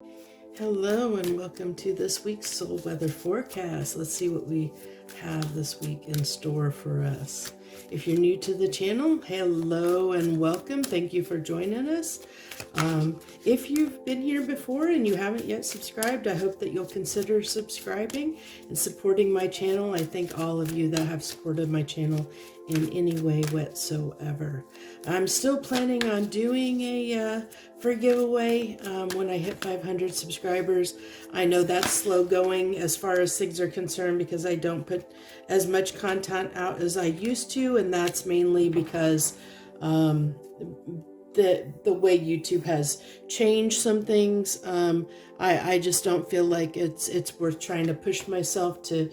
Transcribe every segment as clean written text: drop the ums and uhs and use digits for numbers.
Hello and welcome to this week's soul weather forecast. Let's see what we have this week in store for us. If you're new to the channel, hello and welcome. Thank you for joining us. If you've been here before and you haven't yet subscribed, I hope that you'll consider subscribing and supporting my channel. I thank all of you that have supported my channel in any way whatsoever. I'm still planning on doing a free giveaway when I hit 500 subscribers. I know that's slow going as far as things are concerned because I don't put as much content out as I used to, and that's mainly because the way YouTube has changed some things. I just don't feel like it's worth trying to push myself to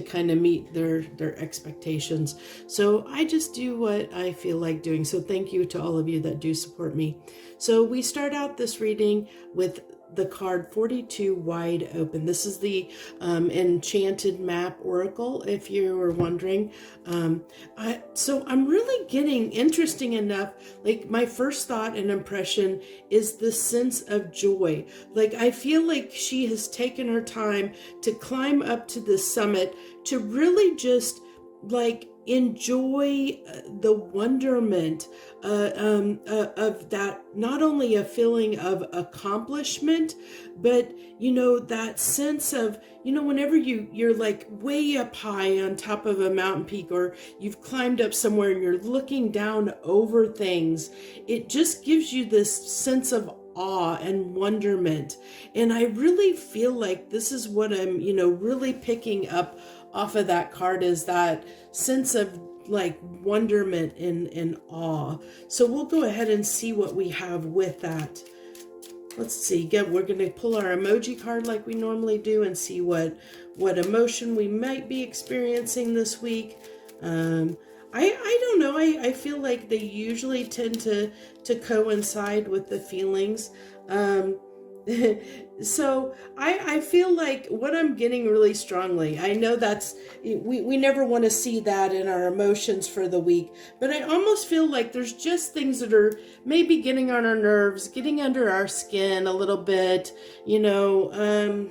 kind of meet their expectations. So I just do what I feel like doing. So thank you to all of you that do support me. So we start out this reading with the card 42 wide open. This is the enchanted map oracle, if you were wondering. So I'm really getting interesting enough. Like my first thought and impression is the sense of joy. Like I feel like she has taken her time to climb up to the summit to really just like enjoy the wonderment of that, not only a feeling of accomplishment, but you know, that sense of, you know, whenever you're like way up high on top of a mountain peak, or you've climbed up somewhere and you're looking down over things, it just gives you this sense of awe and wonderment. And I really feel like this is what I'm, you know, really picking up off of that card, is that sense of like wonderment and awe. So we'll go ahead and see what we have with that. Let's see. We're going to pull our emoji card like we normally do and see what emotion we might be experiencing this week. I don't know. I feel like they usually tend to coincide with the feelings. So I feel like what I'm getting really strongly, I know that's, we never want to see that in our emotions for the week, but I almost feel like there's just things that are maybe getting on our nerves, getting under our skin a little bit, you know.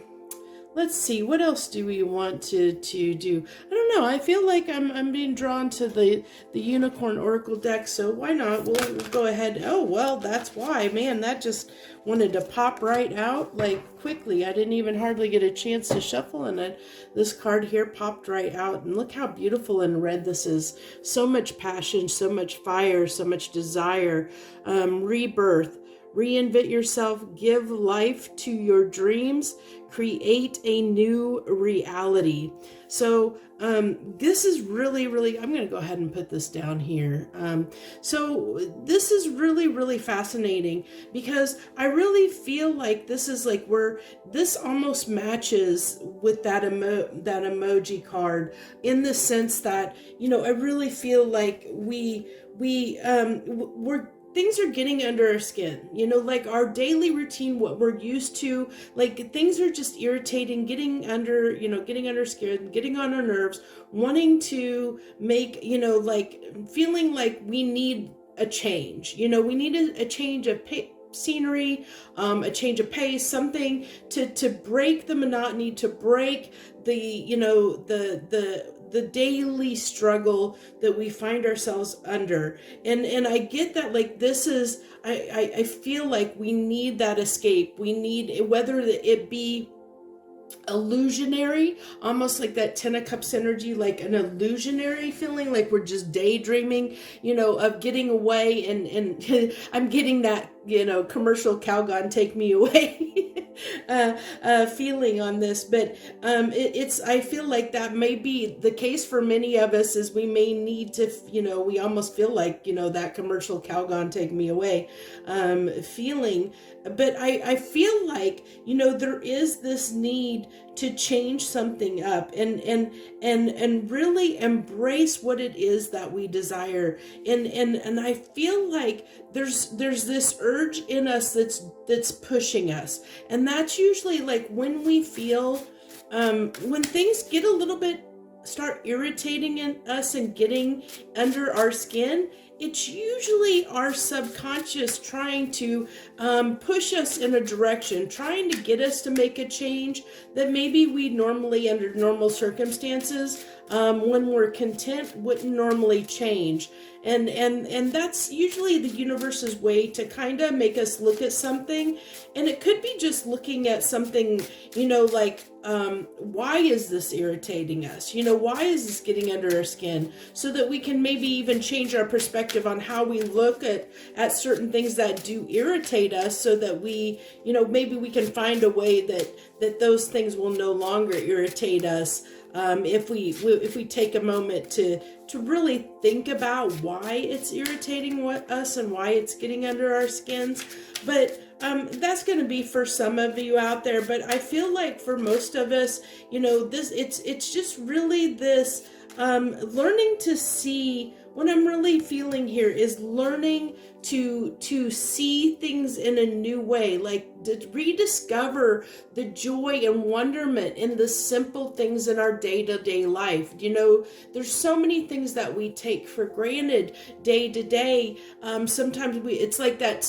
Let's see, what else do we want to do? I don't know. I feel like I'm being drawn to the Unicorn Oracle deck, so why not? We'll go ahead. Oh, well, that's why. Man, that just wanted to pop right out, like, quickly. I didn't even hardly get a chance to shuffle, and this card here popped right out. And look how beautiful and red this is. So much passion, so much fire, so much desire, rebirth. Reinvent yourself, give life to your dreams, create a new reality. So this is really, I'm going to go ahead and put this down here. So this is really fascinating, because I really feel like this is like this almost matches with that emoji card, in the sense that, you know, I really feel like we're things are getting under our skin, you know, like our daily routine, what we're used to, like things are just irritating, getting under skin, getting on our nerves, wanting to make, you know, like feeling like we need a change, you know, we need a change of scenery, a change of pace, something to break the monotony, to break the, you know, the daily struggle that we find ourselves under. And I get that, like, this is, I feel like we need that escape. We need, whether it be illusionary, almost like that 10 of Cups energy, like an illusionary feeling, like we're just daydreaming, you know, of getting away, and I'm getting that, you know, commercial Calgon take me away feeling on this. But I feel like that may be the case for many of us, is we may need to, you know, we almost feel like, you know, that commercial Calgon take me away feeling. But I feel like, you know, there is this need to change something up and really embrace what it is that we desire. And I feel like there's this urge in us that's pushing us. And that's usually like when we feel, when things get a little bit, start irritating in us and getting under our skin, it's usually our subconscious trying to push us in a direction, trying to get us to make a change that maybe we normally, under normal circumstances, when we're content, wouldn't normally change. And that's usually the universe's way to kind of make us look at something. And it could be just looking at something, like, why is this irritating us? Why is this getting under our skin? So that we can maybe even change our perspective on how we look at certain things that do irritate us, so that we, maybe we can find a way that those things will no longer irritate us. If we take a moment to really think about why it's irritating us and why it's getting under our skins. But that's going to be for some of you out there. But I feel like for most of us, it's just really this learning to see. What I'm really feeling here is learning to see things in a new way, like to rediscover the joy and wonderment in the simple things in our day-to-day life. There's so many things that we take for granted day to day. Sometimes it's like that.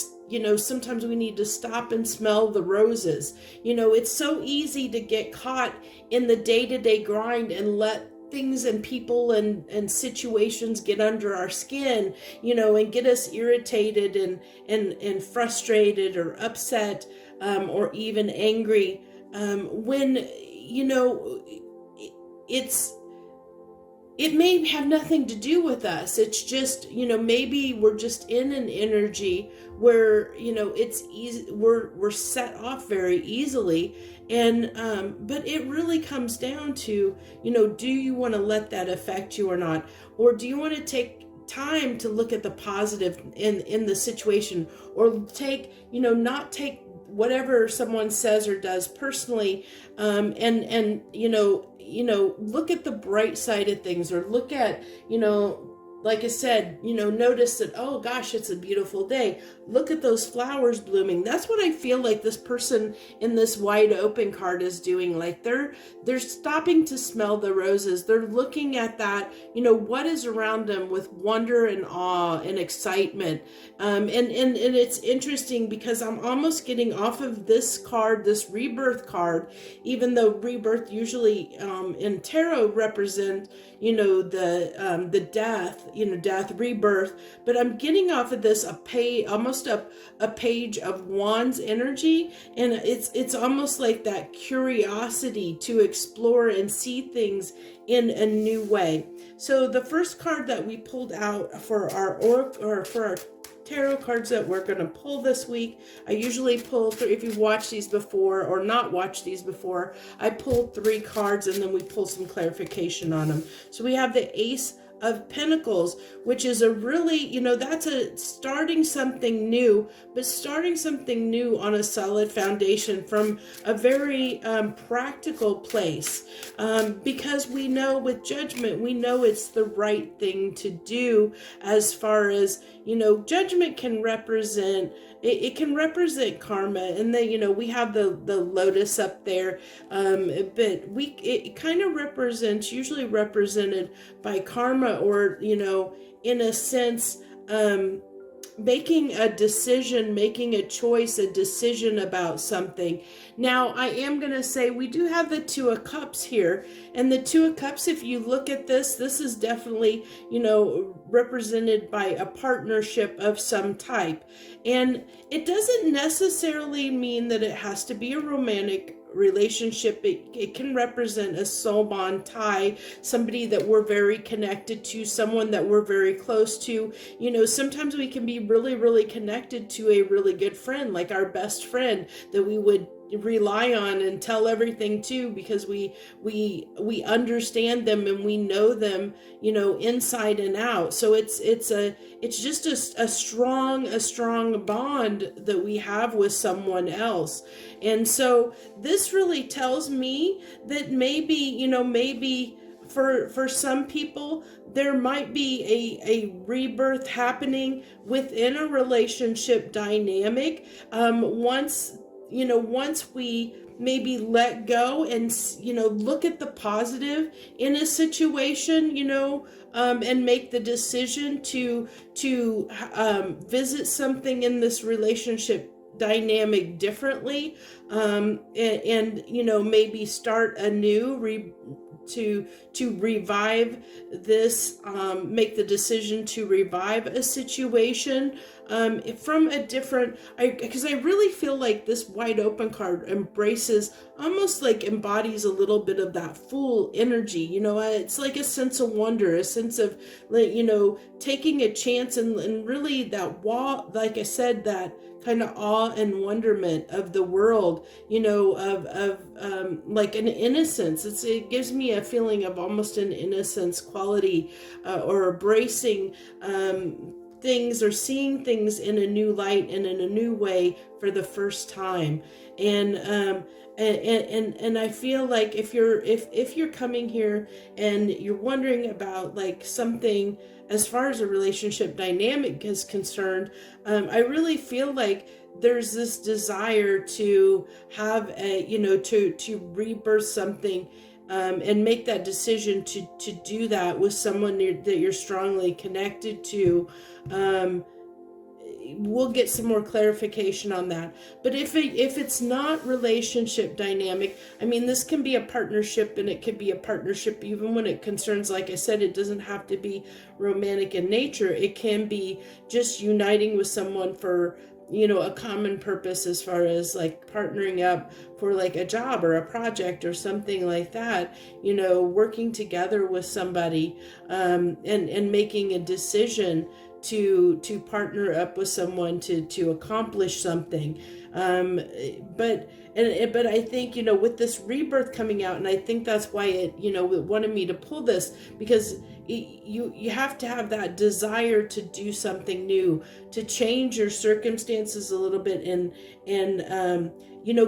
Sometimes we need to stop and smell the roses. It's so easy to get caught in the day-to-day grind and let things and people and situations get under our skin, and get us irritated and frustrated or upset, or even angry, when, it may have nothing to do with us. It's just, maybe we're just in an energy where, it's easy, we're set off very easily. And, but it really comes down to, do you want to let that affect you or not? Or do you want to take time to look at the positive in the situation, or not take whatever someone says or does personally, and look at the bright side of things, or look at, like I said, notice that, oh gosh, it's a beautiful day. Look at those flowers blooming. That's what I feel like this person in this wide open card is doing. Like they're stopping to smell the roses. They're looking at that, what is around them with wonder and awe and excitement. And it's interesting because I'm almost getting off of this card, this rebirth card, even though rebirth usually in tarot represent, the death, death, rebirth, but I'm getting off of this almost a page of wands energy, and it's almost like that curiosity to explore and see things in a new way. So the first card that we pulled out for our tarot cards that we're going to pull this week, I usually pull three. If you've watched these before or not watched these before, I pull 3 cards and then we pull some clarification on them. So we have the Ace of Pentacles, which is a really, that's a starting something new, but starting something new on a solid foundation from a very practical place, because we know with judgment, we know it's the right thing to do. As far as, judgment can represent, it can represent karma, and then, we have the lotus up there, but it kind of represents, usually represented by karma, or, in a sense, making a decision, making a choice, a decision about something. Now, I am going to say we do have the Two of Cups here, and the Two of Cups, if you look at this is definitely, represented by a partnership of some type. And it doesn't necessarily mean that it has to be a romantic relationship. It can represent a soul bond tie, somebody that we're very connected to, someone that we're very close to. Sometimes we can be really, really connected to a really good friend, like our best friend that we would rely on and tell everything to, because we understand them and we know them, inside and out. So it's just a strong bond that we have with someone else. And so this really tells me that maybe for some people, there might be a rebirth happening within a relationship dynamic. Once once we maybe let go and, look at the positive in a situation, and make the decision to visit something in this relationship dynamic differently, and maybe start anew, to revive this, make the decision to revive a situation, from a different, because I really feel like this wide open card embraces, almost like embodies a little bit of that full energy. It's like a sense of wonder, a sense of, taking a chance, and really that wall, like I said, that kind of awe and wonderment of the world, of like an innocence. It gives me a feeling of almost an innocence quality, or embracing things, or seeing things in a new light and in a new way for the first time. And I feel like if you're coming here and you're wondering about like something as far as a relationship dynamic is concerned, I really feel like there's this desire to have to rebirth something, and make that decision to do that with someone that you're strongly connected to. We'll get some more clarification on that. But if it's not relationship dynamic, this can be a partnership, and it could be a partnership even when it concerns, like I said, it doesn't have to be romantic in nature. It can be just uniting with someone for, a common purpose, as far as like partnering up for like a job or a project or something like that, working together with somebody, and making a decision to partner up with someone to accomplish something. But I think, with this rebirth coming out, and I think that's why it wanted me to pull this, because you have to have that desire to do something new, to change your circumstances a little bit, and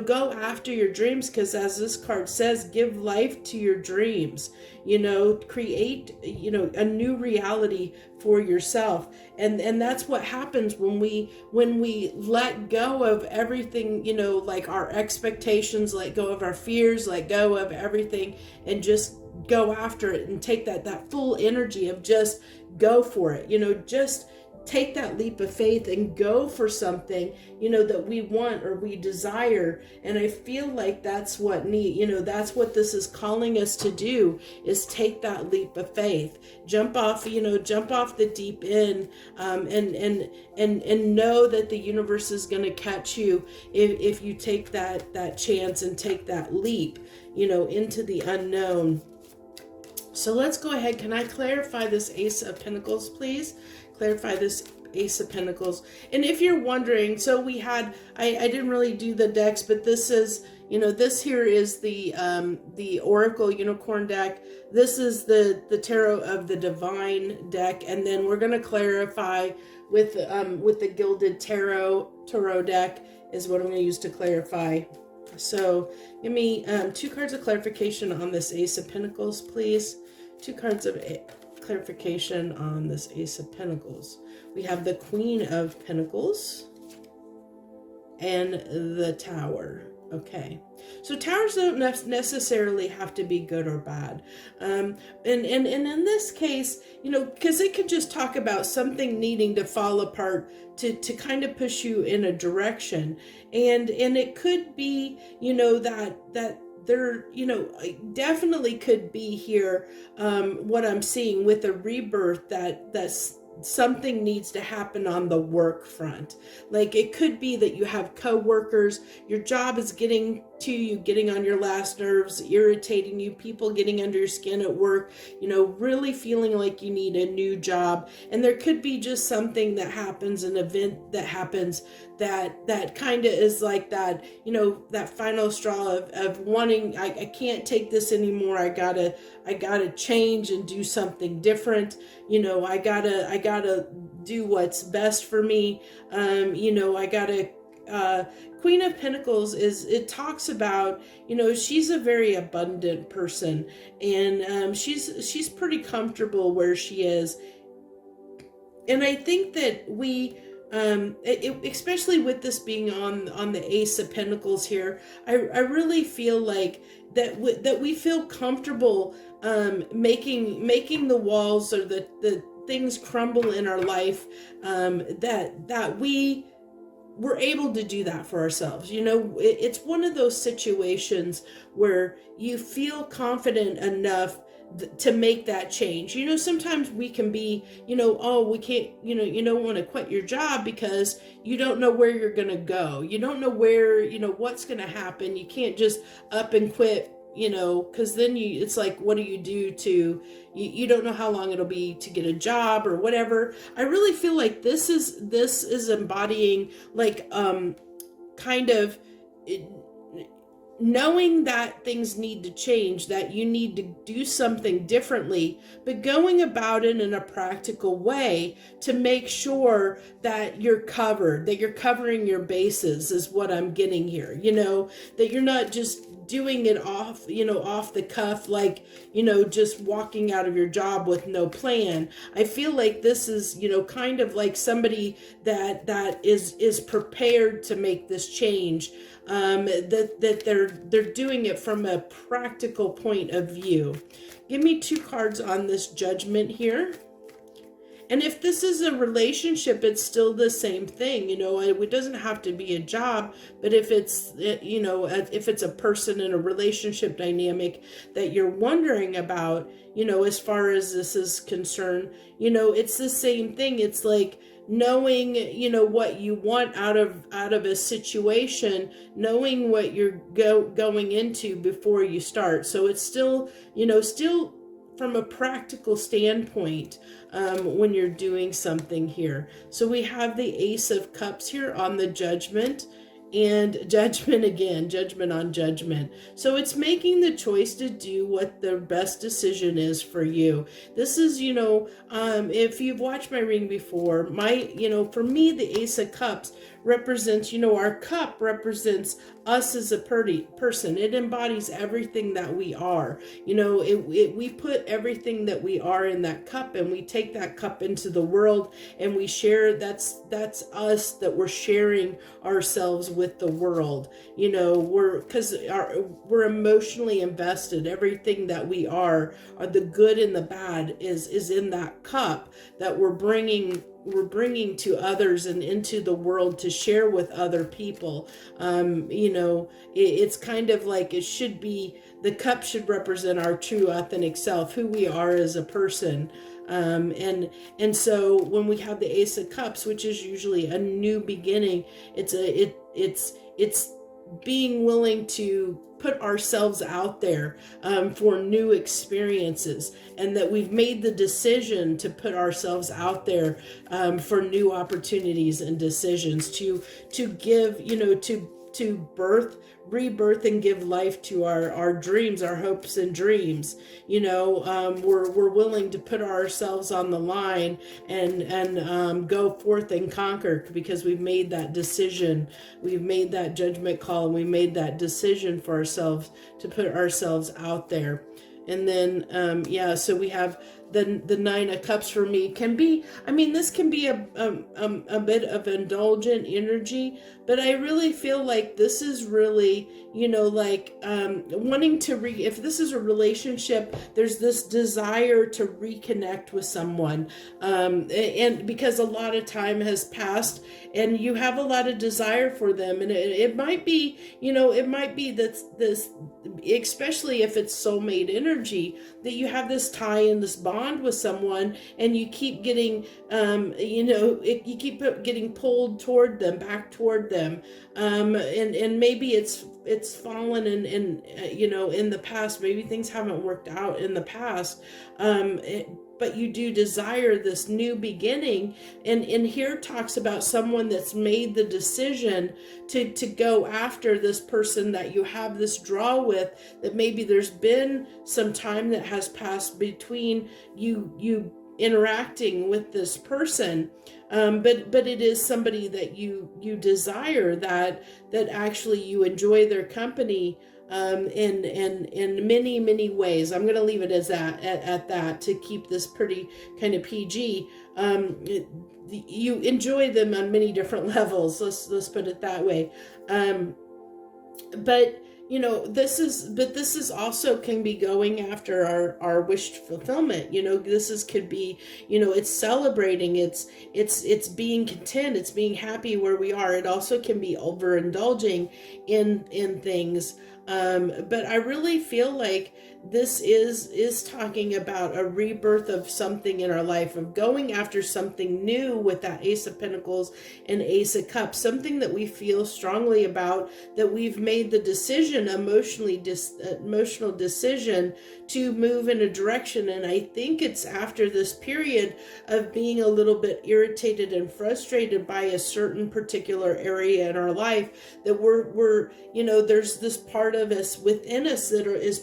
go after your dreams, because as this card says, give life to your dreams, create, a new reality for yourself. And that's what happens when we let go of everything, like our expectations, let go of our fears, let go of everything, and just go after it, and take that full energy of just go for it, just take that leap of faith and go for something, that we want or we desire. And I feel like that's what that's what this is calling us to do, is take that leap of faith, jump off the deep end, and know that the universe is going to catch you if you take that chance and take that leap, into the unknown. So let's go ahead. Can I clarify this Ace of Pentacles, please? Clarify this Ace of Pentacles. And if you're wondering, so we had, I didn't really do the decks, but this is, this here is the Oracle Unicorn deck. This is the Tarot of the Divine deck. And then we're going to clarify with the Gilded Tarot deck is what I'm going to use to clarify. So give me 2 cards of clarification on this Ace of Pentacles, please. 2 cards of clarification on this Ace of Pentacles. We have the Queen of Pentacles and the Tower. Okay, so towers don't necessarily have to be good or bad, and in this case, because it could just talk about something needing to fall apart to kind of push you in a direction, and it could be that there definitely could be here what I'm seeing with a rebirth, that's something needs to happen on the work front. Like it could be that you have co-workers, your job is getting to you, getting on your last nerves, irritating you, people getting under your skin at work, really feeling like you need a new job. And there could be just something that happens, an event that happens that kind of is like that, that final straw of wanting, I can't take this anymore. I gotta change and do something different. I gotta do what's best for me. I gotta, Queen of Pentacles it talks about, she's a very abundant person, and she's pretty comfortable where she is. And I think that we especially with this being on the Ace of Pentacles here, I really feel like that we feel comfortable making the walls or the things crumble in our life, that we're able to do that for ourselves. It's one of those situations where you feel confident enough to make that change. Sometimes we can be, oh, we can't, you don't want to quit your job because you don't know where you're going to go. You don't know where, what's going to happen. You can't just up and quit, because then it's like, what do you do you don't know how long it'll be to get a job or whatever. I really feel like this is embodying like, kind of knowing that things need to change, that you need to do something differently, but going about it in a practical way to make sure that you're covered, that you're covering your bases is what I'm getting here. That you're not just doing it off the cuff, like, just walking out of your job with no plan. I feel like this is, kind of like somebody that is prepared to make this change. That they're doing it from a practical point of view. Give me 2 cards on this Judgment here. And if this is a relationship, it's still the same thing. It doesn't have to be a job, but if it's, if it's a person in a relationship dynamic that you're wondering about, as far as this is concerned, it's the same thing. It's like knowing, what you want out of a situation, knowing what you're going into before you start. So it's still, still from a practical standpoint, when you're doing something here. So we have the Ace of Cups here on the Judgment, and Judgment again, Judgment on Judgment. So it's making the choice to do what the best decision is for you. This is, if you've watched my reading before, for me, the Ace of Cups represents, our cup represents us as a person. It embodies everything that we are. We put everything that we are in that cup, and we take that cup into the world, and we share. That's us, that we're sharing ourselves with the world. We're emotionally invested. Everything that we are the good and the bad, is in that cup that we're bringing to others and into the world to share with other people. It's kind of like it should be, the cup should represent our true authentic self, who we are as a person. And so when we have the Ace of Cups, which is usually a new beginning, it's being willing to put ourselves out there for new experiences, and that we've made the decision to put ourselves out there for new opportunities and decisions to give, to rebirth and give life to our dreams, our hopes and dreams. We're willing to put ourselves on the line and go forth and conquer, because we've made that decision. We've made that judgment call, and we made that decision for ourselves to put ourselves out there. And then, so we have the Nine of Cups. For me, this can be a bit of indulgent energy, but I really feel like this is really, wanting to if this is a relationship, there's this desire to reconnect with someone, and because a lot of time has passed, and you have a lot of desire for them, and it might be, this, especially if it's soulmate energy, that you have this tie and this bond with someone, and you keep getting, you keep getting pulled back toward them, and maybe it's fallen in the past. Maybe things haven't worked out in the past, but you do desire this new beginning. And here talks about someone that's made the decision to go after this person that you have this draw with, that maybe there's been some time that has passed between you interacting with this person, but it is somebody that you desire, that actually you enjoy their company, in many ways. I'm going to leave it as that at that, to keep this pretty kind of PG. You enjoy them on many different levels. Let's put it that way. But this is also can be going after our wished fulfillment. Could be, it's celebrating, it's being content, it's being happy where we are. It also can be overindulging in things. But I really feel like this is talking about a rebirth of something in our life, of going after something new with that Ace of Pentacles and Ace of Cups, something that we feel strongly about, that we've made the decision, emotional decision to move in a direction. And I think it's after this period of being a little bit irritated and frustrated by a certain particular area in our life, that we're there's this part of us within us that is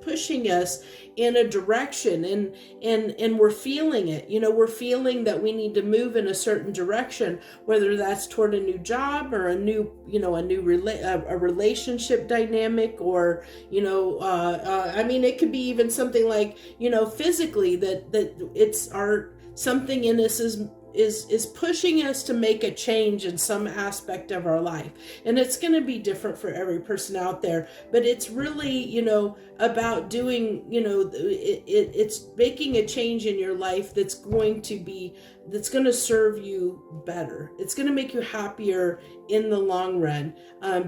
pushing us in a direction, and we're feeling it. We're feeling that we need to move in a certain direction, whether that's toward a new job or a new relationship dynamic, or it could be even something like physically, that it's something in us is pushing us to make a change in some aspect of our life. And it's going to be different for every person out there, but it's really about doing it's making a change in your life that's going to serve you better. It's going to make you happier in the long run,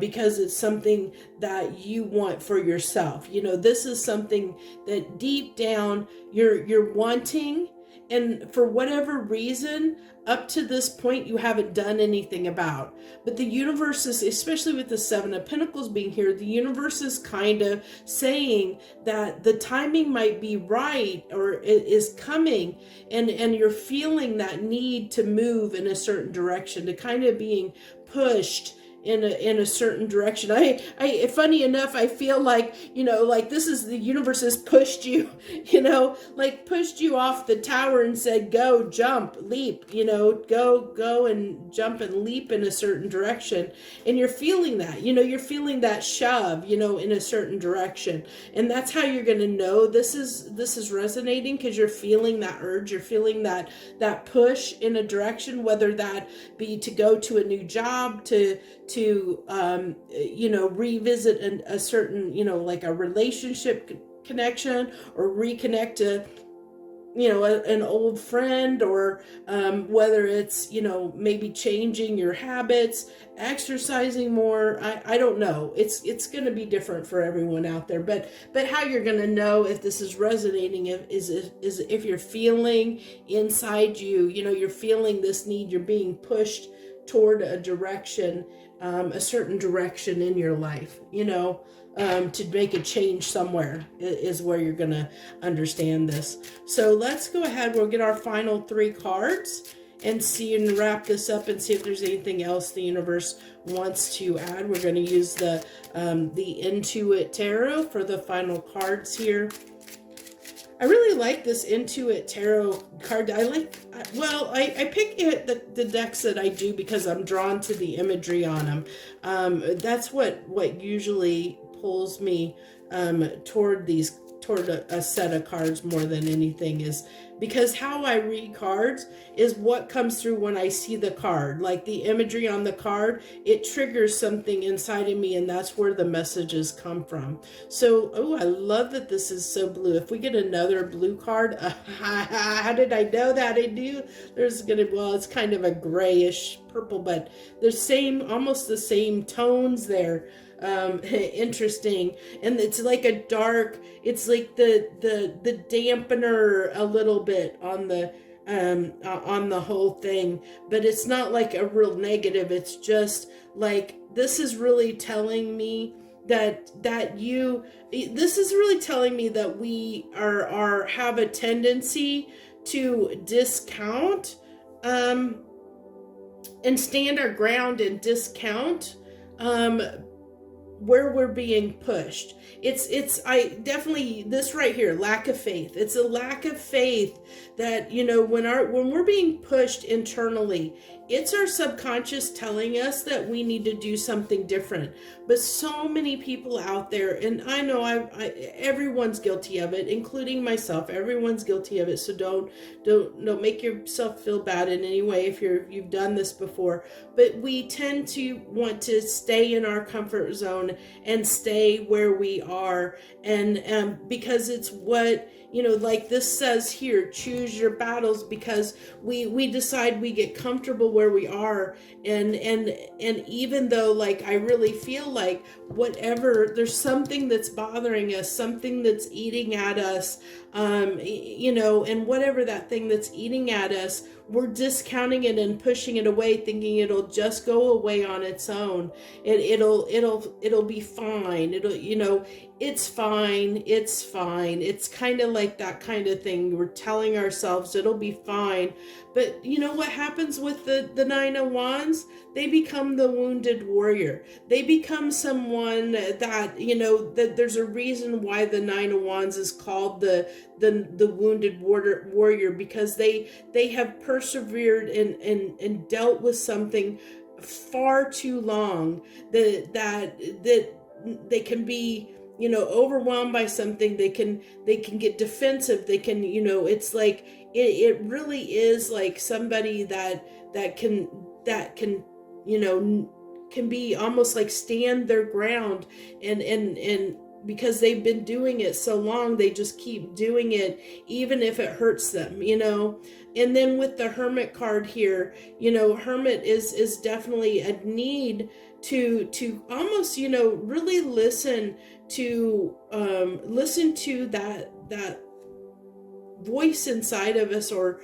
because it's something that you want for yourself. This is something that deep down you're wanting, and for whatever reason, up to this point, you haven't done anything about. But the universe is, especially with the Seven of Pentacles being here, the universe is kind of saying that the timing might be right, or it is coming, and you're feeling that need to move in a certain direction, to kind of being pushed in a certain direction. I funny enough, I feel like, like this is the universe has pushed you, like pushed you off the tower and said, go, jump, leap, go and jump and leap in a certain direction. And you're feeling that, you're feeling that shove, in a certain direction. And that's how you're going to know this is resonating, because you're feeling that urge, you're feeling that push in a direction, whether that be to go to a new job, to revisit a certain, like a relationship connection, or reconnect to, an old friend, or whether it's, maybe changing your habits, exercising more. I don't know. It's going to be different for everyone out there, but how you're going to know if this is resonating is if you're feeling inside you, you're feeling this need, you're being pushed toward a direction, a certain direction in your life, to make a change somewhere is where you're going to understand this. So let's go ahead. We'll get our final 3 cards and see and wrap this up and see if there's anything else the universe wants to add. We're going to use the Intuit Tarot for the final cards here. I really like this Intuit Tarot card. I pick the decks that I do because I'm drawn to the imagery on them. That's what usually pulls me toward a set of cards more than anything, is because how I read cards is what comes through when I see the card. Like the imagery on the card, it triggers something inside of me, and that's where the messages come from. So, I love that this is so blue. If we get another blue card, how did I know that? I knew there's it's kind of a grayish purple, but almost the same tones there. Interesting. And it's like a dark, it's like the dampener a little bit on the whole thing, but it's not like a real negative. It's just like, this is really telling me that we have a tendency to discount, and stand our ground and discount, where we're being pushed. I definitely, this right here, lack of faith. It's a lack of faith that, when we're being pushed internally, it's our subconscious telling us that we need to do something different. But so many people out there, and I know everyone's guilty of it, including myself. Everyone's guilty of it. So don't make yourself feel bad in any way if you've done this before. But we tend to want to stay in our comfort zone and stay where we are, and because it's what, like this says here, choose your battles, because we decide we get comfortable where we are, and even though, like, I really feel like whatever, there's something that's bothering us, something that's eating at us, and whatever that thing that's eating at us, we're discounting it and pushing it away, thinking it'll just go away on its own. It'll be fine. It's fine. It's fine. It's kind of like that kind of thing. We're telling ourselves it'll be fine. But you know what happens with the Nine of Wands? They become the wounded warrior. They become someone that, that there's a reason why the Nine of Wands is called the wounded warrior, because they have persevered and dealt with something far too long, that they can be, overwhelmed by something. They can get defensive. They can, it's like, it really is like somebody that can can be almost like stand their ground, and because they've been doing it so long, they just keep doing it even if it hurts them, And then with the Hermit card here, Hermit is definitely a need to almost, really listen to that voice inside of us, or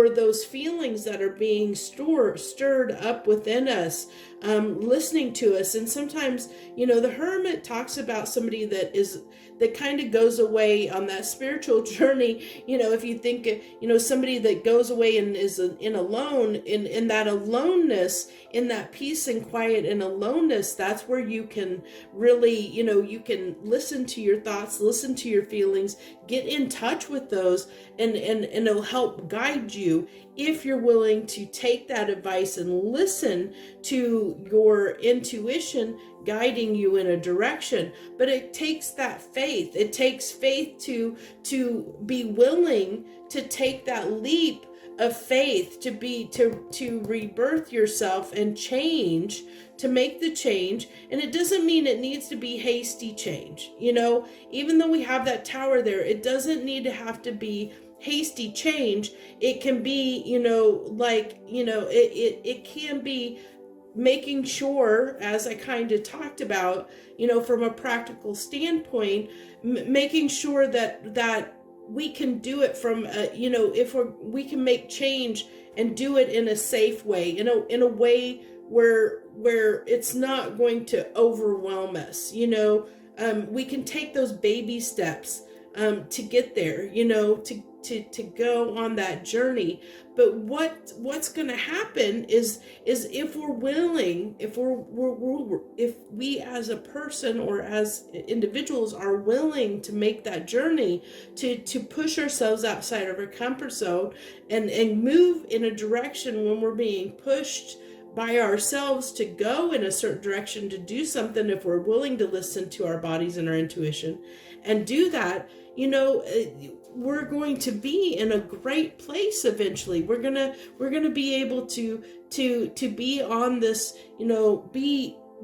those feelings that are being stirred up within us, listening to us. And sometimes, the Hermit talks about somebody that kind of goes away on that spiritual journey. If you think, somebody that goes away and is in that aloneness, in that peace and quiet and aloneness, that's where you can really, you can listen to your thoughts, listen to your feelings, get in touch with those, and it'll help guide you if you're willing to take that advice and listen to your intuition guiding you in a direction. But it takes that faith. It takes faith to be willing to take that leap of faith, to rebirth yourself and change, to make the change. And it doesn't mean it needs to be hasty change. Even though we have that tower there, it doesn't need to have to be hasty change. It can be, it can be making sure, as I kind of talked about, from a practical standpoint, making sure that we can do it from, if we can make change and do it in a safe way, in a way where it's not going to overwhelm us. We can take those baby steps to get there, to go on that journey. But what's going to happen is if we're willing, if we as a person or as individuals are willing to make that journey, to push ourselves outside of our comfort zone and move in a direction when we're being pushed by ourselves to go in a certain direction, to do something, if we're willing to listen to our bodies and our intuition and do that, we're going to be in a great place eventually. We're gonna be able to be on this,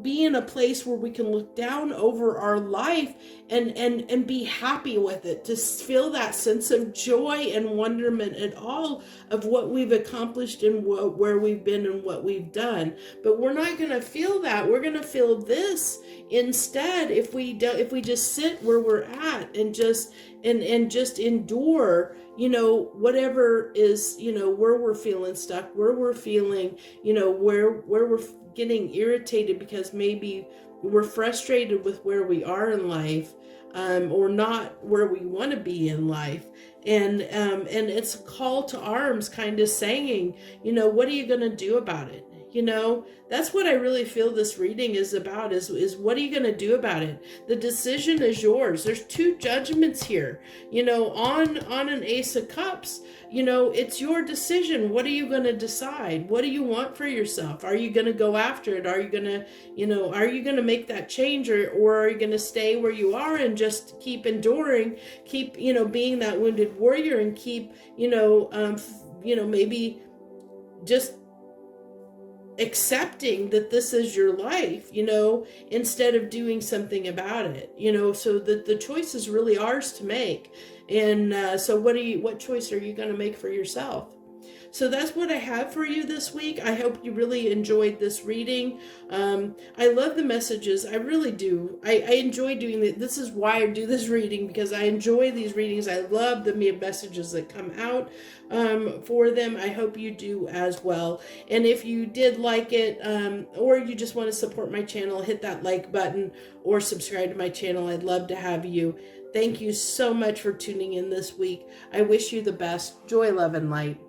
be in a place where we can look down over our life and be happy with it, to feel that sense of joy and wonderment at all of what we've accomplished and where we've been and what we've done. But we're not going to feel that. We're going to feel this instead if we just sit where we're at and just endure, whatever is, where we're feeling stuck, where we're feeling, where we're getting irritated because maybe we're frustrated with where we are in life, or not where we want to be in life. And it's a call to arms, kind of saying, what are you going to do about it? You know, that's what I really feel this reading is about, is what are you going to do about it? The decision is yours. There's two judgments here. You know, on an Ace of Cups, you know, it's your decision. What are you going to decide? What do you want for yourself? Are you going to go after it? Are you going to, you know, are you going to make that change, or are you going to stay where you are and just keep enduring, keep, you know, being that wounded warrior, and keep, you know, maybe just accepting that this is your life, you know, instead of doing something about it, you know, so that the choice is really ours to make. And so what choice are you going to make for yourself? So that's what I have for you this week. I hope you really enjoyed this reading. I love the messages. I really do. I enjoy doing it. This is why I do this reading, because I enjoy these readings. I love the messages that come out for them. I hope you do as well. And if you did like it, or you just want to support my channel, hit that like button or subscribe to my channel. I'd love to have you. Thank you so much for tuning in this week. I wish you the best. Joy, love, and light.